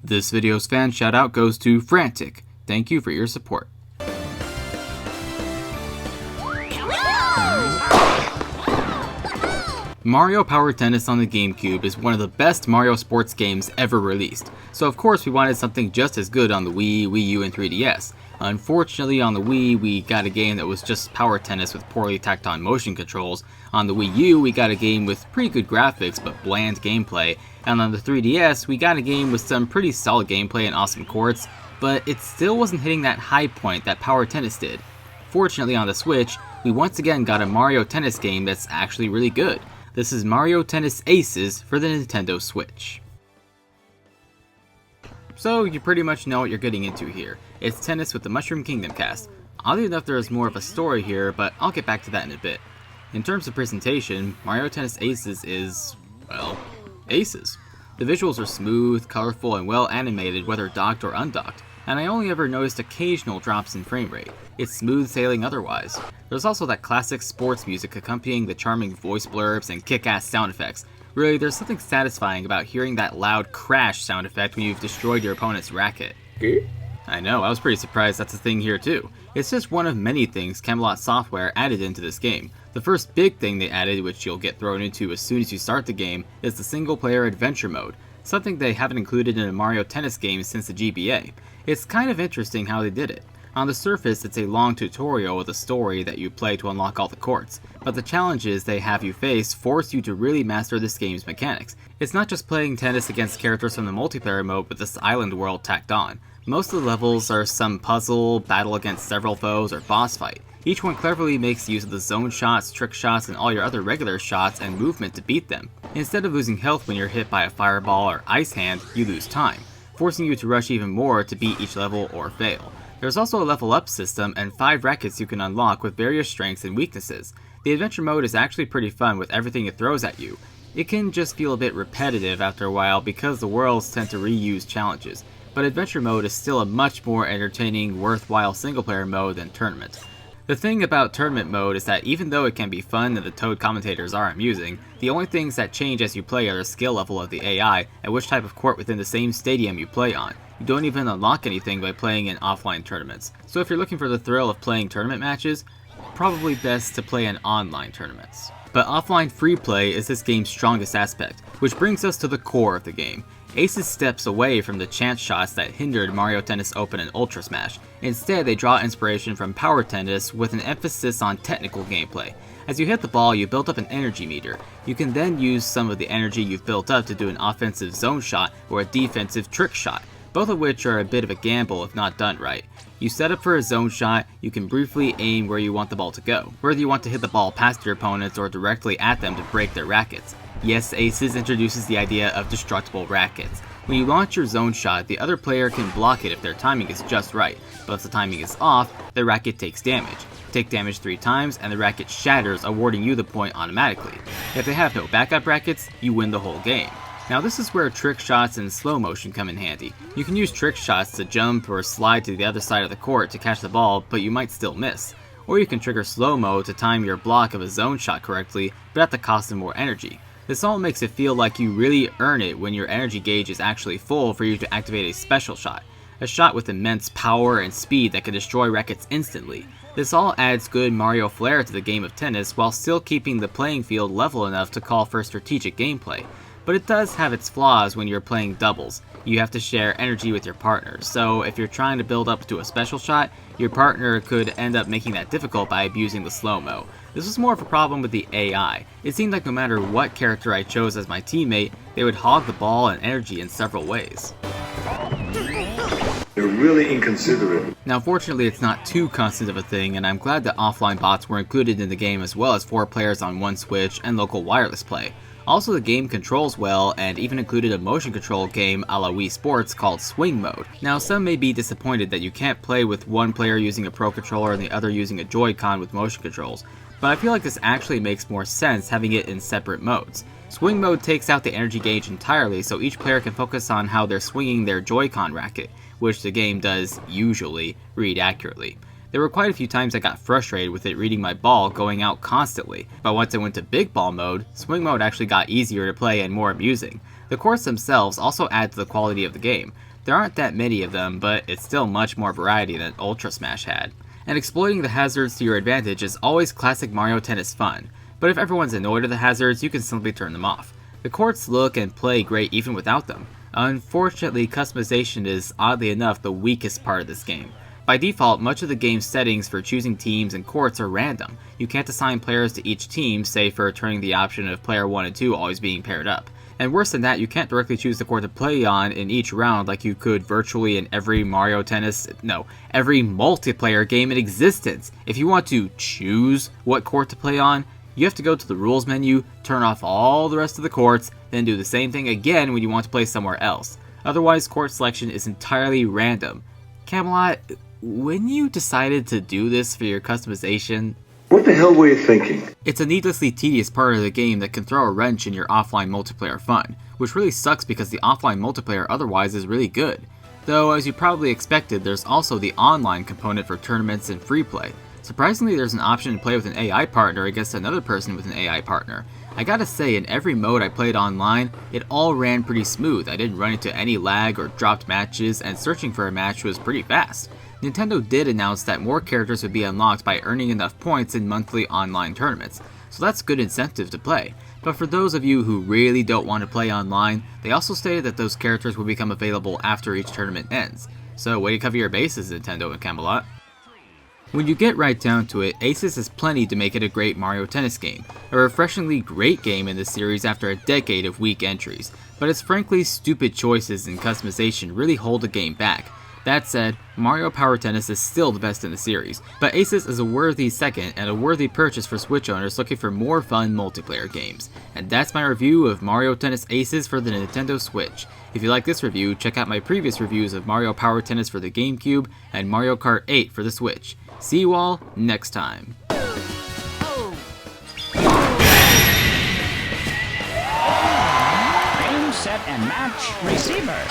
This video's fan shoutout goes to Frantic. Thank you for your support. Mario Power Tennis on the GameCube is one of the best Mario sports games ever released, so of course we wanted something just as good on the Wii, Wii U, and 3DS. Unfortunately, on the Wii, we got a game that was just power tennis with poorly tacked on motion controls. On the Wii U, we got a game with pretty good graphics but bland gameplay. And on the 3DS, we got a game with some pretty solid gameplay and awesome courts, but it still wasn't hitting that high point that power tennis did. Fortunately, on the Switch, we once again got a Mario Tennis game that's actually really good. This is Mario Tennis Aces for the Nintendo Switch. So you pretty much know what you're getting into here. It's tennis with the Mushroom Kingdom cast. Oddly enough, there is more of a story here, but I'll get back to that in a bit. In terms of presentation, Mario Tennis Aces is, well, aces. The visuals are smooth, colorful, and well animated whether docked or undocked, and I only ever noticed occasional drops in frame rate. It's smooth sailing otherwise. There's also that classic sports music accompanying the charming voice blurbs and kick-ass sound effects. Really, there's something satisfying about hearing that loud crash sound effect when you've destroyed your opponent's racket. I know, I was pretty surprised that's a thing here too. It's just one of many things Camelot software added into this game. The first big thing they added, which you'll get thrown into as soon as you start the game, is the single player adventure mode, something they haven't included in a Mario Tennis game since the GBA. It's kind of interesting how they did it. On the surface, it's a long tutorial with a story that you play to unlock all the courts, but the challenges they have you face force you to really master this game's mechanics. It's not just playing tennis against characters from the multiplayer mode with this island world tacked on. Most of the levels are some puzzle, battle against several foes, or boss fight. Each one cleverly makes use of the zone shots, trick shots, and all your other regular shots and movement to beat them. Instead of losing health when you're hit by a fireball or ice hand, you lose time, forcing you to rush even more to beat each level or fail. There's also a level up system and 5 rackets you can unlock with various strengths and weaknesses. The adventure mode is actually pretty fun with everything it throws at you. It can just feel a bit repetitive after a while because the worlds tend to reuse challenges, but adventure mode is still a much more entertaining, worthwhile single player mode than tournament. The thing about tournament mode is that even though it can be fun and the Toad commentators are amusing, the only things that change as you play are the skill level of the AI and which type of court within the same stadium you play on. You don't even unlock anything by playing in offline tournaments, so if you're looking for the thrill of playing tournament matches, probably best to play in online tournaments. But offline free play is this game's strongest aspect, which brings us to the core of the game. Aces steps away from the chance shots that hindered Mario Tennis Open and Ultra Smash. Instead, they draw inspiration from Power Tennis with an emphasis on technical gameplay. As you hit the ball, you build up an energy meter. You can then use some of the energy you've built up to do an offensive zone shot or a defensive trick shot, both of which are a bit of a gamble if not done right. You set up for a zone shot, you can briefly aim where you want the ball to go, whether you want to hit the ball past your opponents or directly at them to break their rackets. Yes, Aces introduces the idea of destructible rackets. When you launch your zone shot, the other player can block it if their timing is just right, but if the timing is off, the racket takes damage. Take damage 3 times and the racket shatters, awarding you the point automatically. If they have no backup rackets, you win the whole game. Now this is where trick shots and slow motion come in handy. You can use trick shots to jump or slide to the other side of the court to catch the ball, but you might still miss. Or you can trigger slow-mo to time your block of a zone shot correctly, but at the cost of more energy. This all makes it feel like you really earn it when your energy gauge is actually full for you to activate a special shot. A shot with immense power and speed that can destroy rackets instantly. This all adds good Mario flair to the game of tennis while still keeping the playing field level enough to call for strategic gameplay. But it does have its flaws when you're playing doubles. You have to share energy with your partner, so if you're trying to build up to a special shot, your partner could end up making that difficult by abusing the slow-mo. This was more of a problem with the AI. It seemed like no matter what character I chose as my teammate, they would hog the ball and energy in several ways. They're really inconsiderate. Now fortunately it's not too constant of a thing, and I'm glad that offline bots were included in the game as well as 4 players on one Switch and local wireless play. Also, the game controls well and even included a motion control game a la Wii Sports called Swing Mode. Now some may be disappointed that you can't play with one player using a Pro Controller and the other using a Joy-Con with motion controls, but I feel like this actually makes more sense having it in separate modes. Swing Mode takes out the energy gauge entirely so each player can focus on how they're swinging their Joy-Con racket, which the game does, usually, read accurately. There were quite a few times I got frustrated with it reading my ball going out constantly, but once I went to big ball mode, swing mode actually got easier to play and more amusing. The courts themselves also add to the quality of the game. There aren't that many of them, but it's still much more variety than Ultra Smash had. And exploiting the hazards to your advantage is always classic Mario Tennis fun, but if everyone's annoyed at the hazards, you can simply turn them off. The courts look and play great even without them. Unfortunately, customization is, oddly enough, the weakest part of this game. By default, much of the game's settings for choosing teams and courts are random. You can't assign players to each team, save for turning the option of player 1 and 2 always being paired up. And worse than that, you can't directly choose the court to play on in each round like you could virtually in every every multiplayer game in existence. If you want to choose what court to play on, you have to go to the rules menu, turn off all the rest of the courts, then do the same thing again when you want to play somewhere else. Otherwise, court selection is entirely random. Camelot, when you decided to do this for your customization, what the hell were you thinking? It's a needlessly tedious part of the game that can throw a wrench in your offline multiplayer fun, which really sucks because the offline multiplayer otherwise is really good. Though, as you probably expected, there's also the online component for tournaments and free play. Surprisingly, there's an option to play with an AI partner against another person with an AI partner. I gotta say, in every mode I played online, it all ran pretty smooth. I didn't run into any lag or dropped matches, and searching for a match was pretty fast. Nintendo did announce that more characters would be unlocked by earning enough points in monthly online tournaments, so that's good incentive to play. But for those of you who really don't want to play online, they also stated that those characters will become available after each tournament ends. So way to cover your bases, Nintendo and Camelot. When you get right down to it, Aces has plenty to make it a great Mario Tennis game, a refreshingly great game in the series after a decade of weak entries, but its frankly stupid choices and customization really hold the game back. That said, Mario Power Tennis is still the best in the series, but Aces is a worthy second and a worthy purchase for Switch owners looking for more fun multiplayer games. And that's my review of Mario Tennis Aces for the Nintendo Switch. If you like this review, check out my previous reviews of Mario Power Tennis for the GameCube and Mario Kart 8 for the Switch. See you all next time. Game, set, and match, receiver.